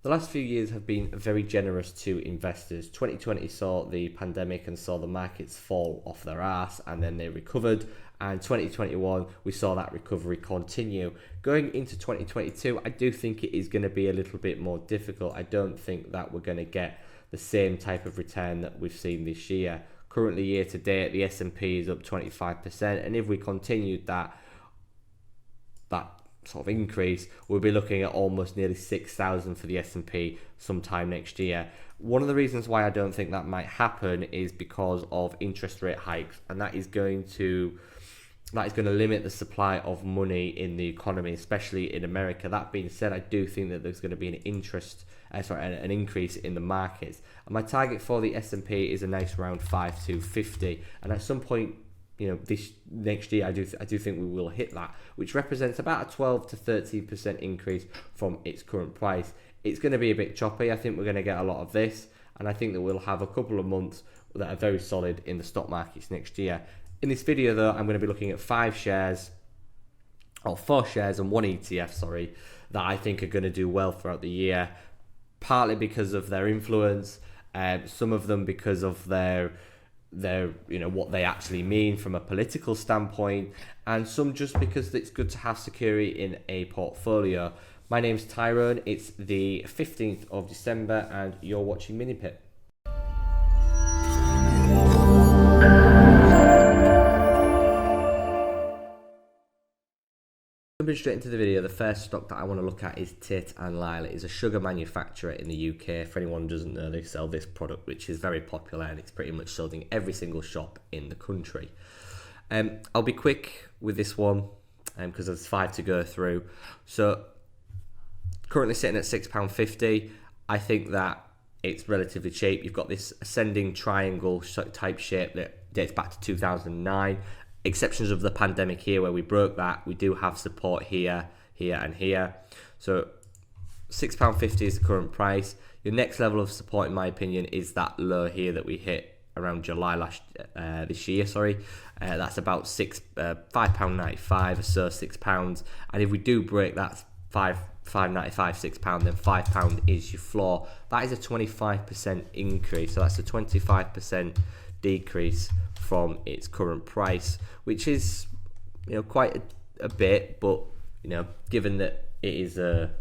The last few years have been very generous to investors. 2020 saw the pandemic and saw the markets fall off their ass, and then they recovered. And 2021, we saw that recovery continue. Going into 2022, I do think it is going to be a little bit more difficult. I don't think that we're going to get the same type of return that we've seen this year. Currently, year to date, the S&P is up 25%, and if we continued that sort of increase, we'll be looking at almost nearly 6,000 for the S&P sometime next year. One of the reasons why I don't think that might happen is because of interest rate hikes, and that is going to limit the supply of money in the economy, especially in America. That being said, I do think that there's going to be an increase in the markets. And my target for the S&P is a nice round 5250, and at some point, this next year, I do think we will hit that, which represents about a 12 to 13% increase from its current price. It's going to be a bit choppy. I think we're going to get a lot of this, and I think that we'll have a couple of months that are very solid in the stock markets next year. In this video, though, I'm going to be looking at 4 shares and 1 ETF, that I think are going to do well throughout the year, partly because of their influence, some of them because of their what they actually mean from a political standpoint, and some just because it's good to have security in a portfolio. My name's Tyrone. It's the 15th of December, and you're watching Mini Pit. Jumping straight into the video, the first stock that I want to look at is Tate Lyle. It is a sugar manufacturer in the UK. For anyone who doesn't know, they sell this product, which is very popular, and it's pretty much sold in every single shop in the country. I'll be quick with this one because there's 5 to go through. So currently sitting at £6.50. I think that it's relatively cheap. You've got this ascending triangle type shape that dates back to 2009. Exceptions of the pandemic here where we broke that. We do have support here, here and here. So £6.50 is the current price. Your next level of support, in my opinion, is that low here that we hit around July this year. That's about £5.95 or so, £6. And if we do break that £5.95, £6, then £5 is your floor. That is a 25% increase. So that's a 25% decrease from its current price, which is quite a bit, but given that it is a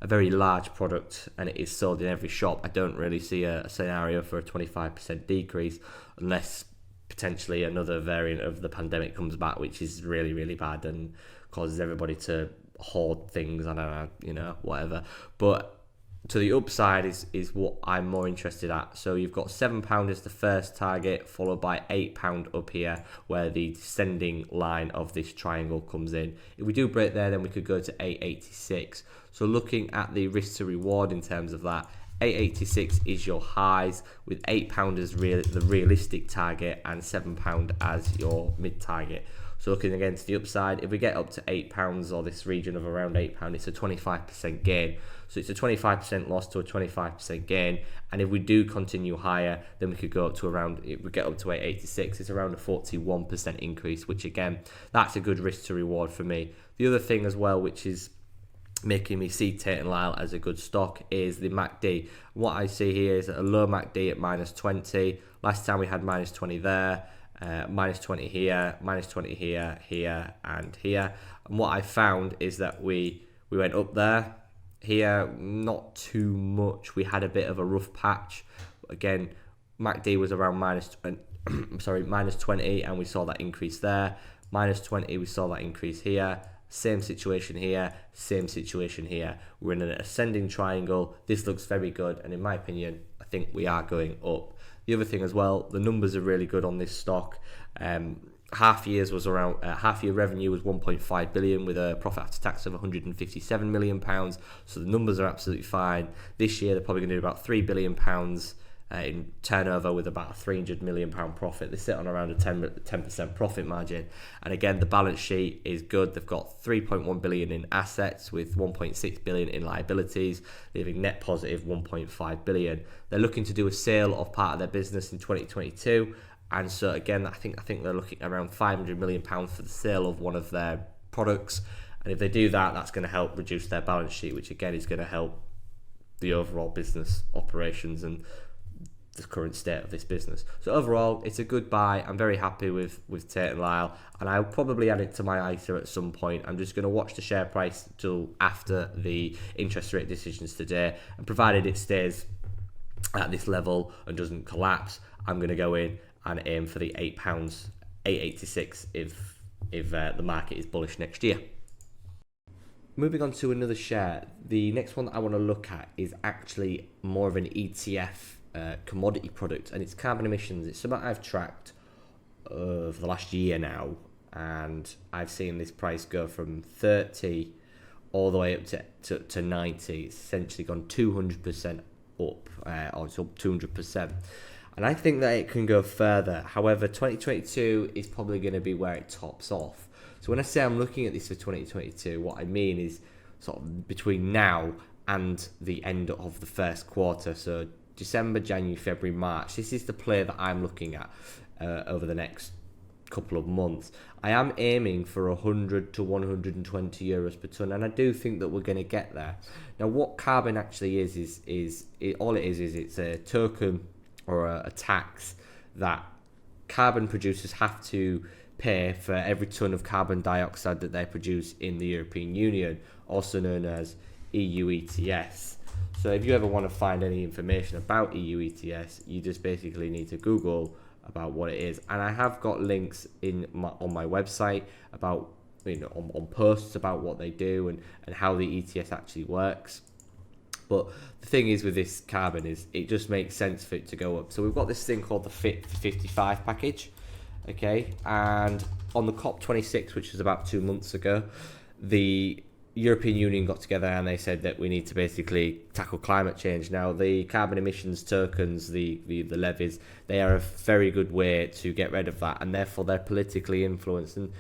very large product and it is sold in every shop, I don't really see a scenario for a 25% decrease unless potentially another variant of the pandemic comes back, which is really, really bad and causes everybody to hoard things. I don't know, whatever. But to the upside is what I'm more interested at. So you've got £7 as the first target, followed by £8 up here, where the descending line of this triangle comes in. If we do break there, then we could go to £8.86. So looking at the risk to reward in terms of that, £8.86 is your highs, with £8 as the realistic target and £7 as your mid target. So looking against the upside, if we get up to £8 or this region of around £8, it's a 25% gain. So it's a 25% loss to a 25% gain. And if we do continue higher, then we could go up to if we get up to £8.86, it's around a 41% increase, which again, that's a good risk to reward for me. The other thing as well, which is making me see Tate Lyle as a good stock, is the MACD. What I see here is a low MACD at -20. Last time we had -20 there. -20 here, -20 here, here and here. And what I found is that we went up there. Here, not too much. We had a bit of a rough patch. Again, MACD was around -20, and we saw that increase there. -20, we saw that increase here. Same situation here, same situation here. We're in an ascending triangle. This looks very good, and in my opinion, I think we are going up. The other thing as well, the numbers are really good on this stock. Half year revenue was 1.5 billion with a profit after tax of 157 million pounds. So the numbers are absolutely fine. This year they're probably going to do about 3 billion pounds in turnover with about a 300 million pound profit. They sit on around a 10% profit margin. And again, the balance sheet is good. They've got 3.1 billion in assets with 1.6 billion in liabilities, leaving net positive 1.5 billion. They're looking to do a sale of part of their business in 2022. And so again, I think they're looking around 500 million pounds for the sale of one of their products. And if they do that, that's going to help reduce their balance sheet, which again is going to help the overall business operations and the current state of this business. So overall, it's a good buy. I'm very happy with Tate Lyle, and I'll probably add it to my ISA at some point. I'm just going to watch the share price till after the interest rate decisions today, and provided it stays at this level and doesn't collapse, I'm going to go in and aim for the £8, 8.86 if the market is bullish next year. Moving on to another share, the next one that I want to look at is actually more of an ETF commodity product, and it's carbon emissions. It's something I've tracked over the last year now, and I've seen this price go from 30 all the way up to 90. It's essentially gone 200% up, or it's up 200%. And I think that it can go further. However, 2022 is probably going to be where it tops off. So when I say I'm looking at this for 2022, what I mean is sort of between now and the end of the first quarter. So December, January, February, March. This is the play that I'm looking at over the next couple of months. I am aiming for 100 to 120 euros per tonne, and I do think that we're going to get there. Now, what carbon actually is all it is it's a token or a tax that carbon producers have to pay for every tonne of carbon dioxide that they produce in the European Union, also known as EU ETS. So if you ever want to find any information about EU ETS, you just basically need to Google about what it is. And I have got links on my website about, on posts about what they do and how the ETS actually works. But the thing is with this carbon is it just makes sense for it to go up. So we've got this thing called the Fit for 55 package, okay? And on the COP26, which was about 2 months ago, the European Union got together and they said that we need to basically tackle climate change. Now, the carbon emissions tokens, the levies, they are a very good way to get rid of that, and therefore they're politically influenced. And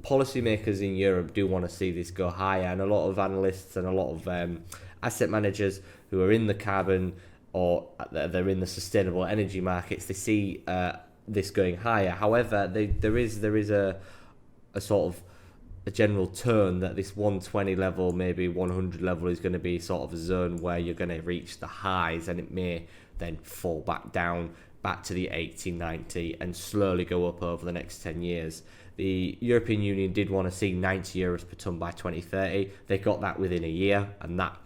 policymakers in Europe do want to see this go higher, and a lot of analysts and a lot of asset managers who are in the carbon or they're in the sustainable energy markets, they see this going higher. However, there is a sort of a general turn that this 120 level, maybe 100 level, is going to be sort of a zone where you're going to reach the highs, and it may then fall back down back to the 80, 90 and slowly go up over the next 10 years. The European Union did want to see 90 euros per tonne by 2030. They got that within a year, and that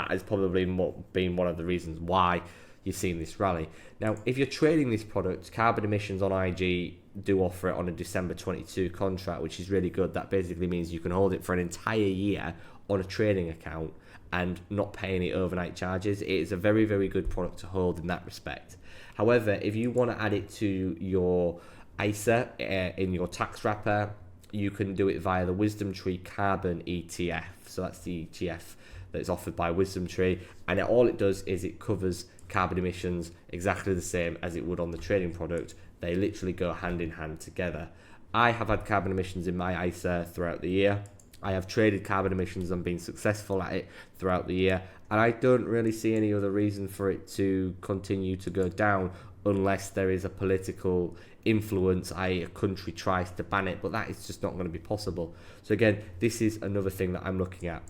has probably been one of the reasons why you've seen this rally. Now, if you're trading this product, carbon emissions on IG do offer it on a December 22 contract, which is really good. That basically means you can hold it for an entire year on a trading account and not pay any overnight charges. It is a very, very good product to hold in that respect. However, if you want to add it to your ISA in your tax wrapper, you can do it via the Wisdom Tree Carbon ETF. So that's the ETF that's offered by Wisdom Tree, and all it does is it covers carbon emissions exactly the same as it would on the trading product. They literally go hand in hand together. I have had carbon emissions in my ISA throughout the year. I have traded carbon emissions and been successful at it throughout the year, and I don't really see any other reason for it to continue to go down unless there is a political influence, i.e. a country tries to ban it, but that is just not going to be possible. So again, this is another thing that I'm looking at.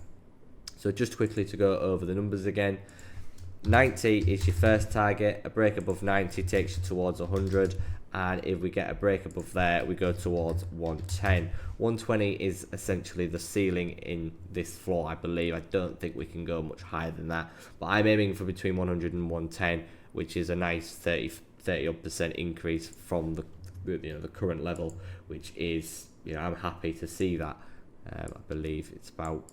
So just quickly to go over the numbers again, 90 is your first target. A break above 90 takes you towards 100, and if we get a break above there, we go towards 110. 120 is essentially the ceiling in this floor, I believe. I don't think we can go much higher than that, but I'm aiming for between 100 and 110, which is a nice 30% increase from the current level, which is, I'm happy to see that. I believe it's about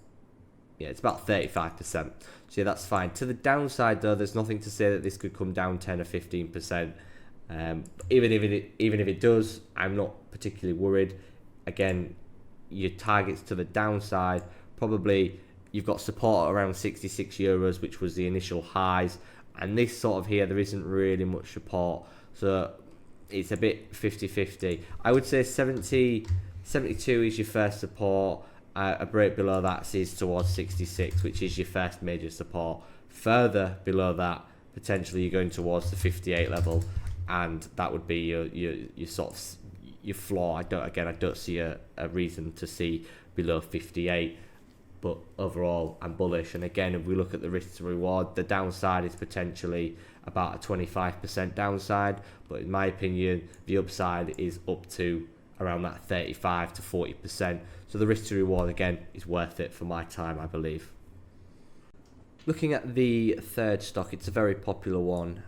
35%. So yeah, that's fine. To the downside though, there's nothing to say that this could come down 10 or 15%. Even if it does, I'm not particularly worried. Again, your targets to the downside, probably you've got support around 66 euros, which was the initial highs, and this sort of here, there isn't really much support, so it's a bit 50-50. I would say 72 is your first support. A break below that is towards 66, which is your first major support. Further below that, potentially you're going towards the 58 level, and that would be your sort of your floor. I don't see a reason to see below 58, but overall I'm bullish. And again, if we look at the risk to reward, the downside is potentially about a 25% downside, but in my opinion the upside is up to around that 35 to 40%. So the risk to reward again is worth it for my time, I believe. Looking at the third stock, it's a very popular one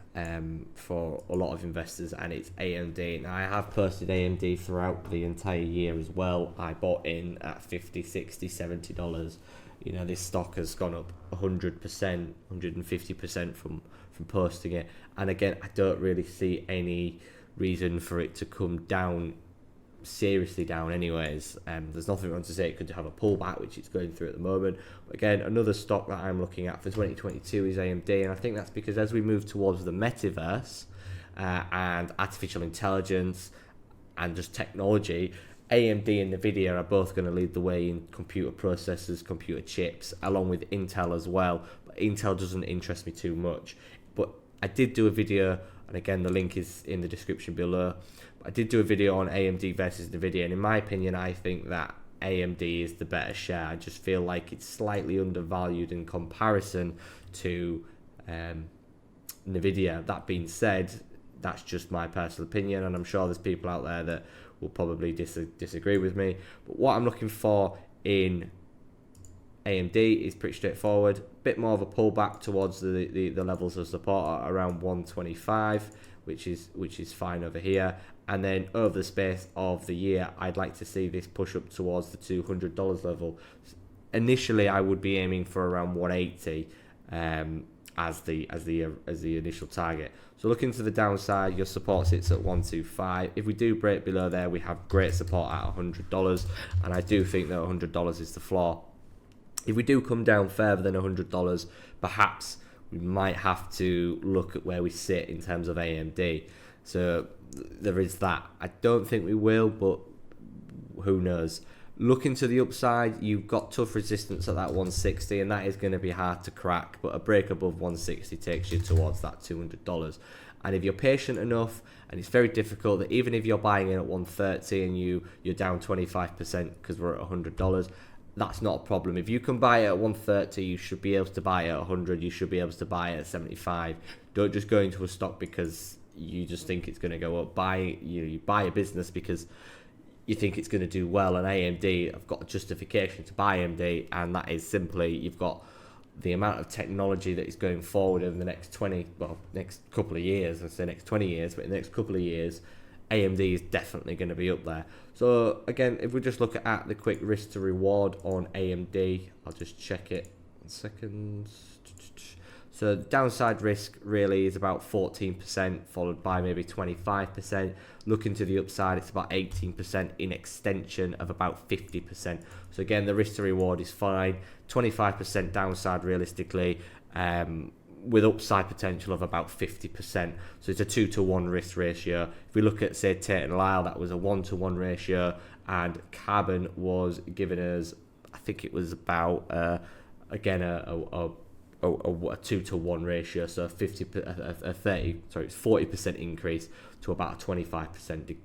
for a lot of investors, and it's AMD. Now, I have posted AMD throughout the entire year as well. I bought in at $50, $60, $70. You know, this stock has gone up 100%, 150% from posting it. And again, I don't really see any reason for it to come down, seriously down anyways. There's nothing wrong to say it could have a pullback, which it's going through at the moment. But again, another stock that I'm looking at for 2022 is AMD, and I think that's because as we move towards the metaverse and artificial intelligence and just technology, AMD and Nvidia are both going to lead the way in computer processors, computer chips, along with Intel as well. But Intel doesn't interest me too much. But I did do a video, and again the link is in the description below. I did do a video on AMD versus Nvidia, and in my opinion, I think that AMD is the better share. I just feel like it's slightly undervalued in comparison to Nvidia. That being said, that's just my personal opinion, and I'm sure there's people out there that will probably disagree with me. But what I'm looking for in AMD is pretty straightforward. A bit more of a pullback towards the levels of support at around 125, which is fine over here. And then over the space of the year, I'd like to see this push up towards the $200 level. Initially, I would be aiming for around 180 as the initial target. So looking to the downside, your support sits at 125. If we do break below there, we have great support at $100, and I do think that $100 is the floor. If we do come down further than $100, perhaps we might have to look at where we sit in terms of AMD. So there is that. I don't think we will, but who knows. Looking to the upside, you've got tough resistance at that 160, and that is going to be hard to crack, but a break above 160 takes you towards that $200. And if you're patient enough, and it's very difficult, that even if you're buying in at 130 and you're down 25% because we're at $100, that's not a problem. If you can buy it at 130, you should be able to buy it at 100. You should be able to buy it at 75. Don't just go into a stock because you just think it's going to go up. You buy a business because you think it's going to do well. And AMD, I've got a justification to buy AMD, and that is simply you've got the amount of technology that is going forward over the next next couple of years. I say next 20 years, but in the next couple of years, AMD is definitely going to be up there. So again, if we just look at the quick risk to reward on AMD, I'll just check it 1 second. So the downside risk really is about 14%, followed by maybe 25%. Looking to the upside, it's about 18%, in extension of about 50%. So again, the risk to reward is fine. 25% downside realistically, with upside potential of about 50%. So it's a 2-to-1 risk ratio. If we look at, say, Tate Lyle, that was a 1-to-1 ratio, and Carbon was giving us, I think it was about, again, a 2-to-1 ratio, so it's 40% increase to about a 25%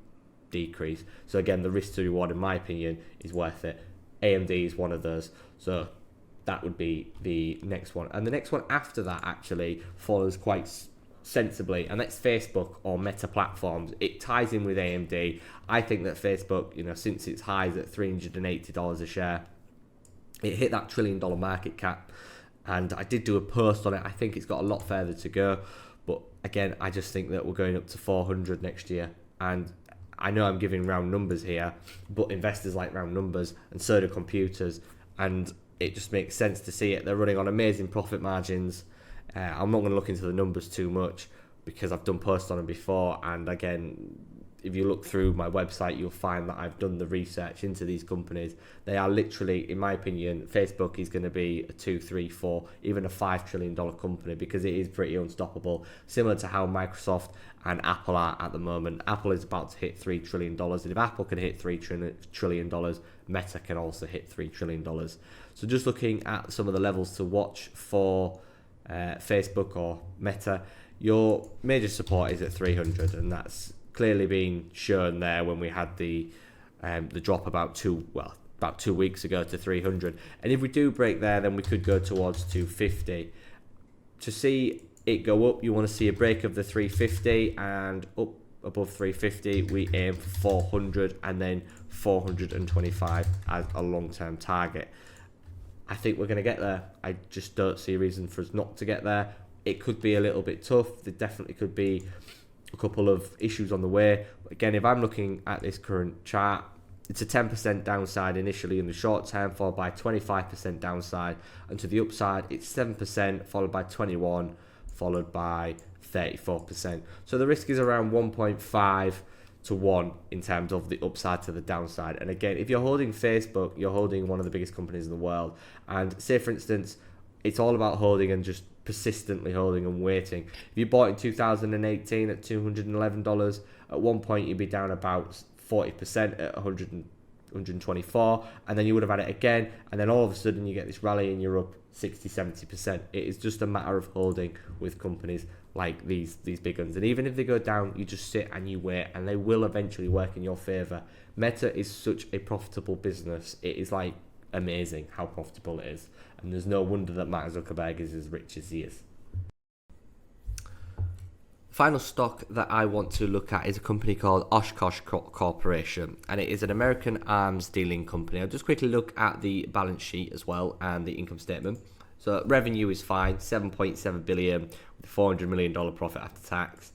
decrease. So again, the risk to reward, in my opinion, is worth it. AMD is one of those, so that would be the next one. And the next one after that actually follows quite sensibly, and that's Facebook or Meta platforms. It ties in with AMD. I think that Facebook, since its highs at $380 a share, it hit that $1 trillion market cap. And I did do a post on it. I think it's got a lot further to go. But again, I just think that we're going up to 400 next year. And I know I'm giving round numbers here, but investors like round numbers, and so do computers. And it just makes sense to see it. They're running on amazing profit margins. I'm not going to look into the numbers too much because I've done posts on them before. And again, if you look through my website, you'll find that I've done the research into these companies. They are literally, in my opinion, Facebook is going to be a 2, 3, 4, even a $5 trillion company because it is pretty unstoppable, similar to how Microsoft and Apple are at the moment. Apple is about to hit $3 trillion, and if Apple can hit $3 trillion, Meta can also hit $3 trillion. So just looking at some of the levels to watch for Facebook or Meta, your major support is at 300, and that's clearly been shown there when we had the drop about about 2 weeks ago to 300. And if we do break there, then we could go towards 250. To see it go up, you want to see a break of the 350, and up above 350 we aim for 400, and then 425 as a long-term target. I think we're going to get there. I just don't see a reason for us not to get there. It could be a little bit tough. There definitely could be a couple of issues on the way. Again, if I'm looking at this current chart, it's a 10% downside initially in the short term, followed by 25% downside, and to the upside it's 7%, followed by 21%, followed by 34%. So the risk is around 1.5 to 1 in terms of the upside to the downside. And again, if you're holding Facebook, you're holding one of the biggest companies in the world. And say, for instance, it's all about holding and just persistently holding and waiting. If you bought in 2018 at $211, at one point you'd be down about 40% at 124, and then you would have had it again, and then all of a sudden you get this rally and you're up 60-70%. It is just a matter of holding with companies like these big ones, and even if they go down, you just sit and you wait, and they will eventually work in your favor. Meta is such a profitable business. It is like amazing how profitable it is, and there's no wonder that Mark Zuckerberg is as rich as he is. Final stock that I want to look at is a company called Oshkosh Corporation, and it is an American arms dealing company. I'll just quickly look at the balance sheet as well and the income statement. So revenue is fine, 7.7 billion with a $400 million profit after tax.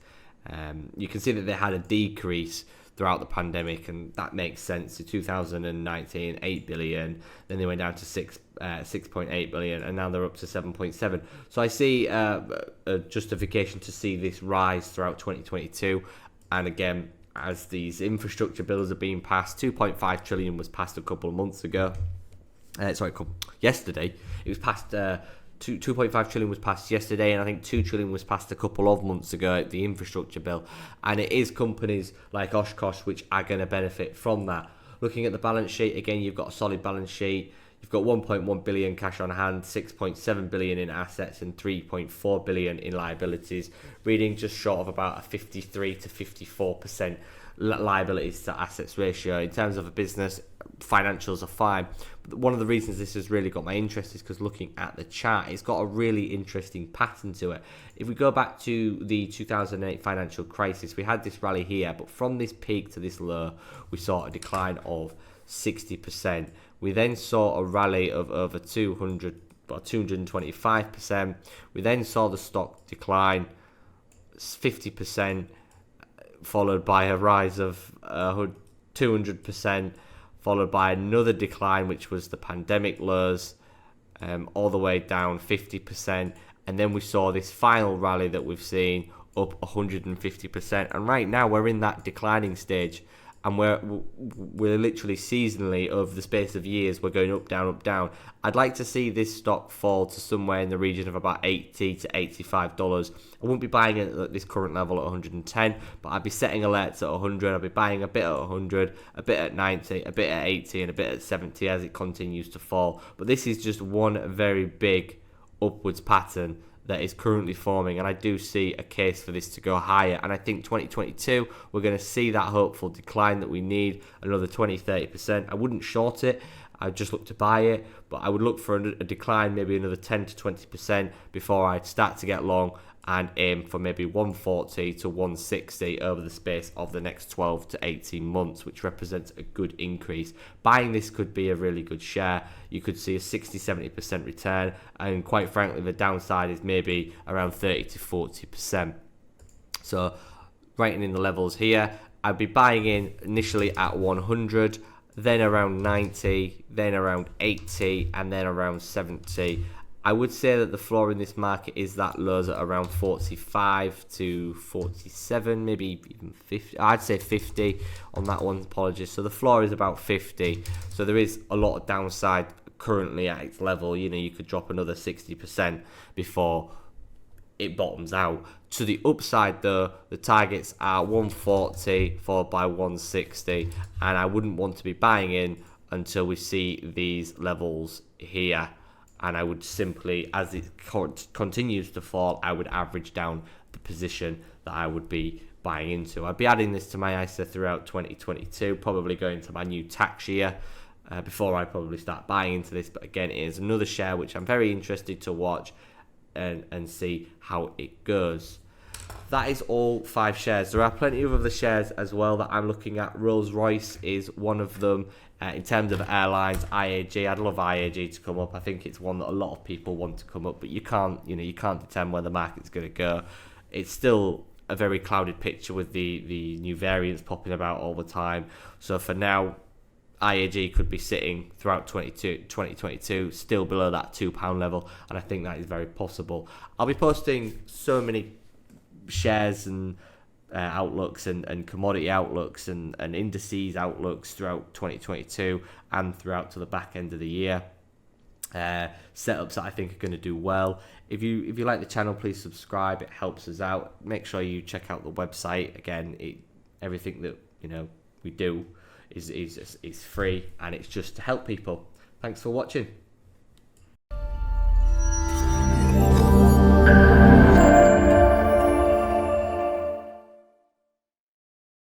You can see that they had a decrease throughout the pandemic, and that makes sense. In 2019, 8 billion, then they went down to 6.8 billion, and now they're up to 7.7. So I see a justification to see this rise throughout 2022. And again, as these infrastructure bills are being passed, 2.5 trillion was passed a couple of months ago. Yesterday. It was passed. 2.5 trillion was passed yesterday, and I think 2 trillion was passed a couple of months ago, the infrastructure bill. And it is companies like Oshkosh which are going to benefit from that. Looking at the balance sheet, again, you've got a solid balance sheet. You've got 1.1 billion cash on hand, 6.7 billion in assets, and 3.4 billion in liabilities, reading just short of about a 53 to 54% liabilities to assets ratio. In terms of a business, financials are fine. But one of the reasons this has really got my interest is because looking at the chart, it's got a really interesting pattern to it. If we go back to the 2008 financial crisis, we had this rally here, but from this peak to this low, we saw a decline of 60%. We then saw a rally of over 225%. We then saw the stock decline 50%, followed by a rise of 200%, followed by another decline, which was the pandemic lows, all the way down 50%. And then we saw this final rally that we've seen up 150%. And right now we're in that declining stage. And we're literally seasonally, over the space of years, we're going up, down, up, down. I'd like to see this stock fall to somewhere in the region of about $80 to $85. I wouldn't be buying it at this current level at 110, but I'd be setting alerts at 100. I'd be buying a bit at 100, a bit at 90, a bit at 80, and a bit at 70 as it continues to fall. But this is just one very big upwards pattern that is currently forming, and I do see a case for this to go higher. And I think 2022 we're going to see that hopeful decline that we need, another 20-30%. I wouldn't short it, I'd just look to buy it, but I would look for a decline, maybe another 10 to 20% before I'd start to get long and aim for maybe 140 to 160 over the space of the next 12 to 18 months, which represents a good increase. Buying this could be a really good share. You could see a 60-70% return, and quite frankly, the downside is maybe around 30 to 40%. So, writing in the levels here, I'd be buying in initially at 100, then around 90, then around 80, and then around 70. I would say that the floor in this market is that lows at around 45 to 47, maybe even 50. I'd say 50 on that one, apologies. So the floor is about 50. So there is a lot of downside currently at its level. You know, you could drop another 60% before it bottoms out. To the upside though, the targets are 140 followed by 160, and I wouldn't want to be buying in until we see these levels here. And I would simply, as it continues to fall, I would average down the position that I would be buying into. I'd be adding this to my ISA throughout 2022, probably going to my new tax year. before I probably start buying into this. But again, it is another share which I'm very interested to watch and see how it goes. That is all 5 shares. There are plenty of other shares as well that I'm looking at. Rolls-Royce is one of them. In terms of airlines, IAG, I'd love IAG to come up. I think it's one that a lot of people want to come up, but you can't determine where the market's going to go. It's still a very clouded picture with the new variants popping about all the time. So for now, IAG could be sitting throughout 2022 still below that £2 level, and I think that is very possible. I'll be posting so many shares and outlooks and commodity outlooks and indices outlooks throughout 2022 and throughout to the back end of the year. Setups that I think are going to do well. If you like the channel, please subscribe. It helps us out. Make sure you check out the website. Again, everything that we do is free, and it's just to help people. Thanks for watching.